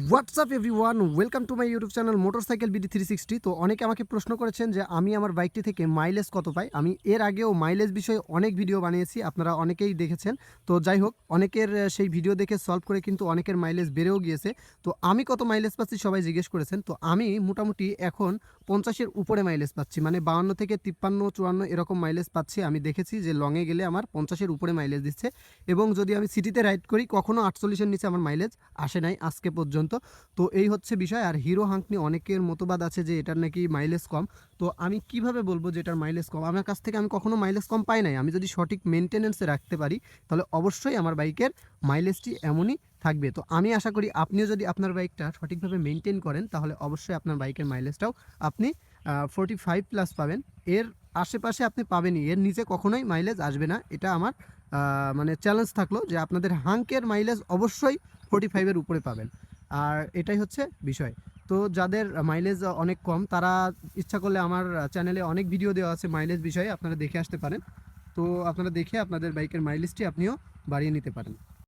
WhatsApp everyone, welcome to my YouTube channel motorcycle BD 360। তো অনেকে আমাকে প্রশ্ন করেছেন যে আমি আমার বাইকটি থেকে মাইলেজ কত পাই। আমি এর আগেও মাইলেজ বিষয়ে অনেক ভিডিও বানিয়েছি, আপনারা অনেকেই দেখেছেন। তো যাই হোক, অনেকের সেই ভিডিও দেখে সলভ করে কিন্তু অনেকের মাইলেজ বেড়েও গিয়েছে। তো আমি কত মাইলেজ পাচ্ছি সবাই জিজ্ঞেস করেছেন। তো আমি মোটামুটি এখন 50-এর উপরে মাইলেজ পাচ্ছি, মানে 52 থেকে 53-54 এরকম মাইলেজ পাচ্ছি। আমি দেখেছি যে লংয়ে গেলে আমার 50-এর উপরে মাইলেজ দিচ্ছে, এবং যদি আমি সিটিতে রাইড করি কখনও 48-এর নিচে আমার মাইলেজ আসে নাই আজকে পর্যন্ত। তো এই হচ্ছে বিষয়। আর হিরো হাঙ্ক নিয়ে অনেকের মতবাদ আছে যে এটার নাকি মাইলেজ কম। তো আমি কিভাবে বলবো যে এটার মাইলেজ কম? আমার কাছ থেকে আমি কখনো মাইলেজ কম পাই নাই। আমি যদি সঠিক মেনটেন্যান্সে রাখতে পারি তাহলে অবশ্যই আমার বাইকের মাইলেজটি এমনই থাকবে। তো আমি আশা করি আপনিও যদি আপনার বাইকটা সঠিকভাবে মেনটেন করেন তাহলে অবশ্যই আপনার বাইকের মাইলেজটাও আপনি 45+ পাবেন। এর আশেপাশে আপনি পাবেনই, এর নিচে কখনোই মাইলেজ আসবে না। এটা আমার মানে চ্যালেঞ্জ থাকলো যে আপনাদের হাঙ্কের মাইলেজ অবশ্যই 45-এর উপরে পাবেন। আর এটাই হচ্ছে বিষয়। তো যাদের মাইলেজ অনেক কম তারা ইচ্ছা করলে আমার চ্যানেলে অনেক ভিডিও দেওয়া আছে মাইলেজ বিষয়ে, আপনারা দেখে আসতে পারেন। তো আপনারা দেখে আপনাদের বাইকের মাইলেজটি আপনিও বাড়িয়ে নিতে পারেন।